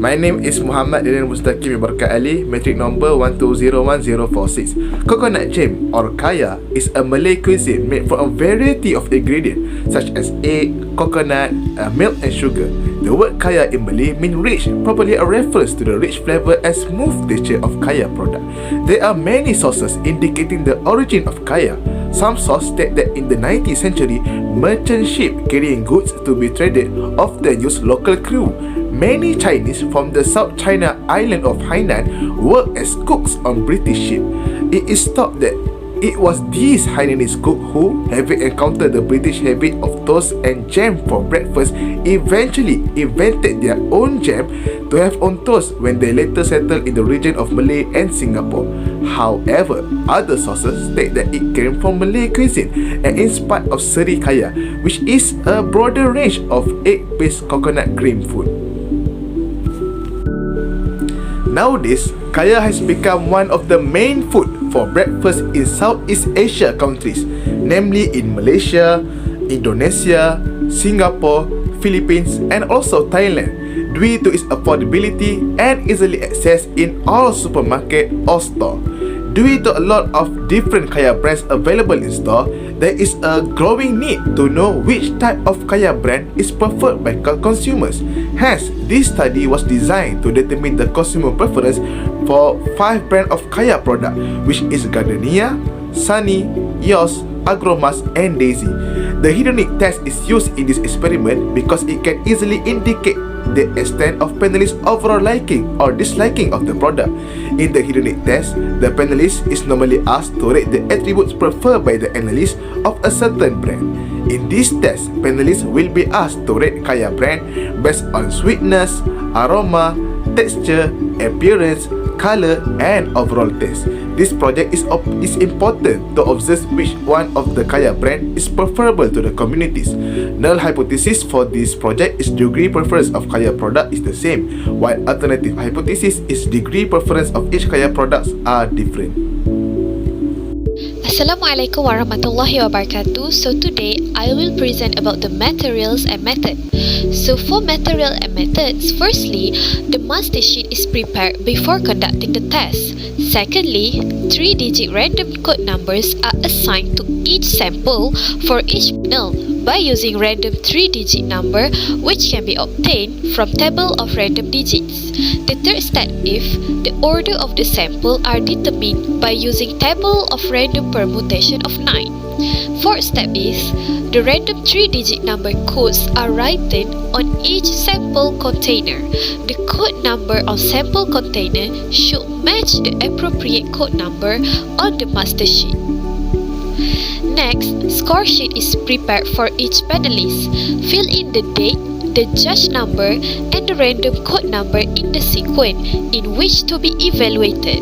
My name is Muhammad Dinan Mustaqim Ibarkat Ali, metric number 1201046. Coconut jam or kaya is a Malay cuisine made from a variety of ingredients such as egg, coconut, milk and sugar. The word kaya in Malay means rich, probably a reference to the rich flavour and smooth texture of kaya product. There are many sources indicating the origin of kaya. Some sources state that in the 19th century, merchant ship carrying goods to be traded often used local crew. Many Chinese from the South China island of Hainan worked as cooks on British ship. It is thought that it was these Hainanese cooks who, having encountered the British habit of toast and jam for breakfast, eventually invented their own jam to have on toast when they later settled in the region of Malay and Singapore. However, other sources state that it came from Malay cuisine and inspired of seri kaya, which is a broader range of egg-based coconut cream food. Nowadays, kaya has become one of the main food for breakfast in Southeast Asia countries, namely in Malaysia, Indonesia, Singapore, Philippines and also Thailand, due to its affordability and easily accessed in all supermarket or store. Due to a lot of different kaya brands available in store, there is a growing need to know which type of kaya brand is preferred by consumers. Hence, this study was designed to determine the consumer preference for 5 brands of kaya product, which is Gardenia, Sunny, Yos, Agromas and Daisy. The Hedonic test is used in this experiment because it can easily indicate the extent of panelists' overall liking or disliking of the product. In the Hedonic test, the panelist is normally asked to rate the attributes preferred by the analyst of a certain brand. In this test, panelists will be asked to rate kaya brand based on sweetness, aroma, texture, appearance, color and overall taste. This project is important to observe which one of the kaya brand is preferable to the communities. Null hypothesis for this project is degree preference of kaya product is the same, while alternative hypothesis is degree preference of each kaya products are different. Assalamualaikum warahmatullahi wabarakatuh. So today I will present about the materials and method. So for material and methods, firstly, the master sheet is prepared before conducting the test. Secondly, 3-digit random code numbers are assigned to each sample for each panel by using random 3-digit number which can be obtained from table of random digits. The third step is the order of the sample are determined by using table of random permutation of 9. Fourth step is the random 3-digit number codes are written on each sample container. The code number on sample container should match the appropriate code number on the master sheet. Next, score sheet is prepared for each panelist. Fill in the date, the judge number, and the random code number in the sequence in which to be evaluated.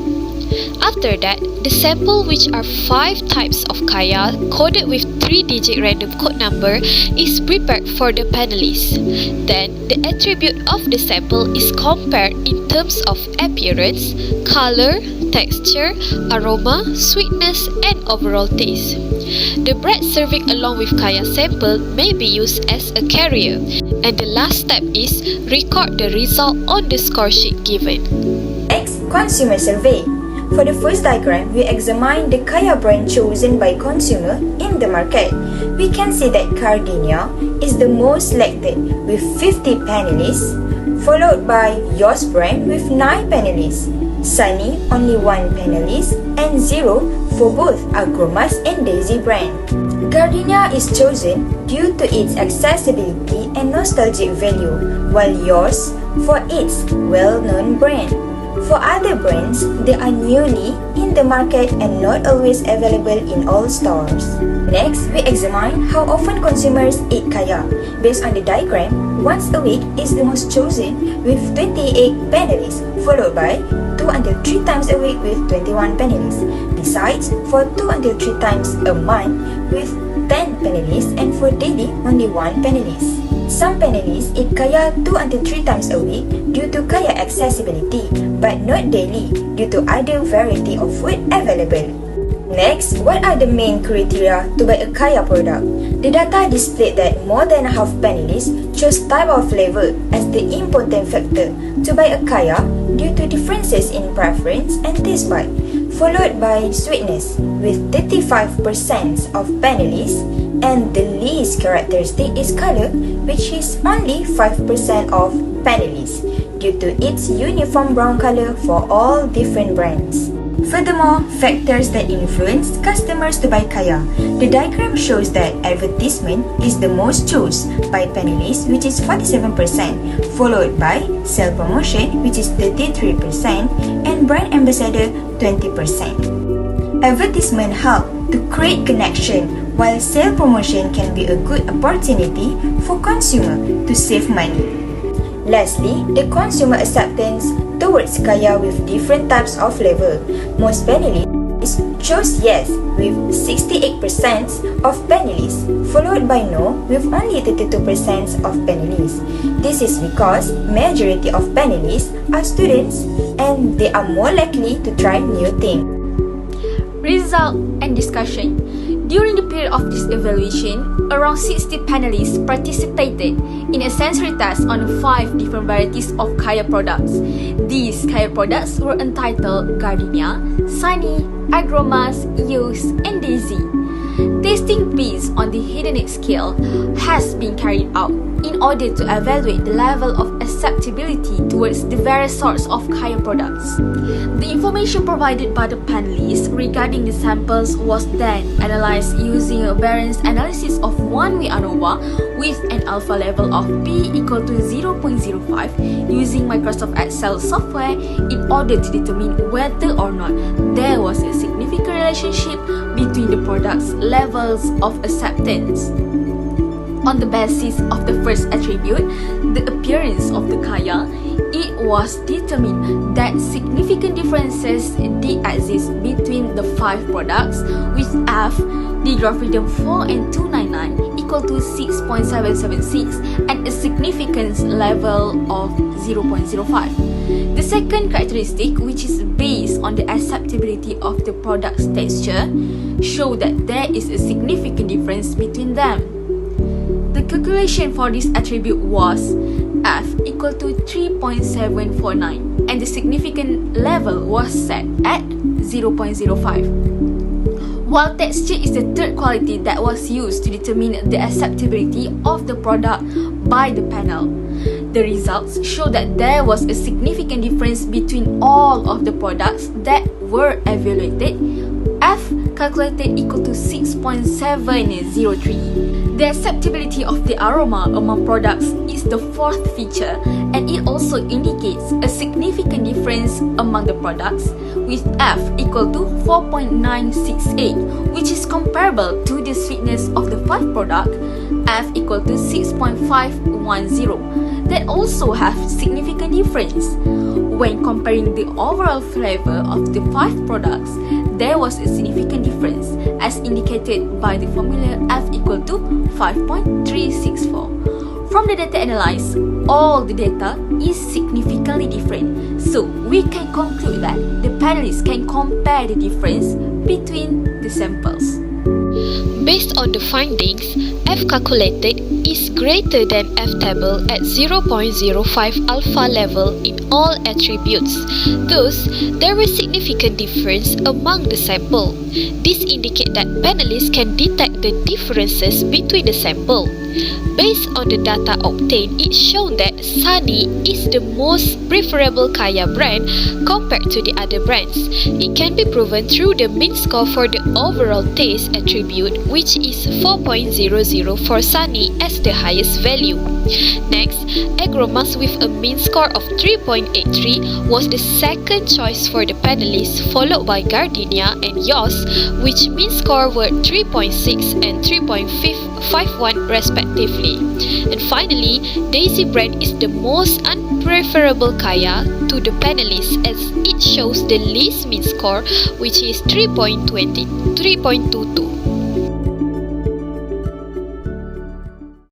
After that, the sample, which are 5 types of kaya coded with 3-digit random code number, is prepared for the panelists. Then, the attribute of the sample is compared in terms of appearance, color, texture, aroma, sweetness, and overall taste. The bread serving along with kaya sample may be used as a carrier. And the last step is record the result on the score sheet given. Next, consumer survey. For the first diagram, we examine the kaya brand chosen by consumer in the market. We can see that Gardenia is the most selected with 50 panelists, followed by Yos brand with 9 panelists, Sunny only 1 panelist, and 0 for both Agromas and Daisy brand. Gardenia is chosen due to its accessibility and nostalgic value, while Yos for its well-known brand. For other brands, they are newly in the market and not always available in all stores. Next, we examine how often consumers eat kaya. Based on the diagram, once a week is the most chosen with 28 panelists, followed by 2 until 3 times a week with 21 panelists. Besides, for 2 until 3 times a month with 10 panelists, and for daily, only 1 panelist. Some panelists eat kaya 2 until 3 times a week due to kaya accessibility, but not daily due to other variety of food available. Next, what are the main criteria to buy a Kaya product? The data displayed that more than half panelists chose type of flavor as the important factor to buy a Kaya due to differences in preference and taste bud, followed by sweetness with 35% of panelists, and the least characteristic is color, which is only 5% of panelists due to its uniform brown color for all different brands. Furthermore, factors that influence customers to buy Kaya. The diagram shows that advertisement is the most chosen by panelists, which is 47%, followed by sale promotion, which is 33%, and brand ambassador, 20%. Advertisement help to create connection, while sale promotion can be a good opportunity for consumer to save money. Lastly, the consumer acceptance towards Kaya with different types of flavor. Most panelists chose yes with 68% of panelists, followed by no with only 32% of panelists. This is because majority of panelists are students and they are more likely to try new things. Result and discussion. During the period of this evaluation, around 60 panelists participated in a sensory test on 5 different varieties of Kaya products. These Kaya products were entitled Gardenia, Sunny, Agromas, Yos, and Daisy. Testing based on the Hedonic scale has been carried out in order to evaluate the level of acceptability towards the various sorts of Kaya products. The information provided by the panelists regarding the samples was then analyzed using a variance analysis of one-way ANOVA with an alpha level of P equal to 0.05 using Microsoft Excel software in order to determine whether or not there was a significant relationship between the products' levels of acceptance. On the basis of the first attribute, the appearance of the Kaya, it was determined that significant differences did exist between the 5 products, with F, degree of freedom 4 and 299 equal to 6.776 and a significance level of 0.05. The second characteristic, which is based on the acceptability of the product's texture, show that there is a significant difference between them. The calculation for this attribute was F equal to 3.749 and the significant level was set at 0.05. While texture is the third quality that was used to determine the acceptability of the product by the panel, the results show that there was a significant difference between all of the products that were evaluated. F calculated equal to 6.703. The acceptability of the aroma among products is the fourth feature, and it also indicates a significant difference among the products, with F equal to 4.968, which is comparable to the sweetness of the 5 product, F equal to 6.510, that also have significant difference. When comparing the overall flavor of the 5 products, there was a significant difference as indicated by the formula F equal to 5.364. From the data analyzed, all the data is significantly different. So we can conclude that the panelists can compare the difference between the samples. Based on the findings, F calculated is greater than F table at 0.05 alpha level in all attributes. Thus, there was significant difference among the sample. This indicates that panelists can detect the differences between the sample. Based on the data obtained, it shown that Sunny is the most preferable Kaya brand compared to the other brands. It can be proven through the mean score for the overall taste attribute, which is 4.00 for Sunny as the highest value. Next, Agromas with a mean score of 3.83 was the second choice for the panelists, followed by Gardenia and Yos, which mean score were 3.6 and 3.51 respectively. And finally, Daisy brand is the most unpreferable Kaya to the panelists as it shows the least mean score, which is 3.22.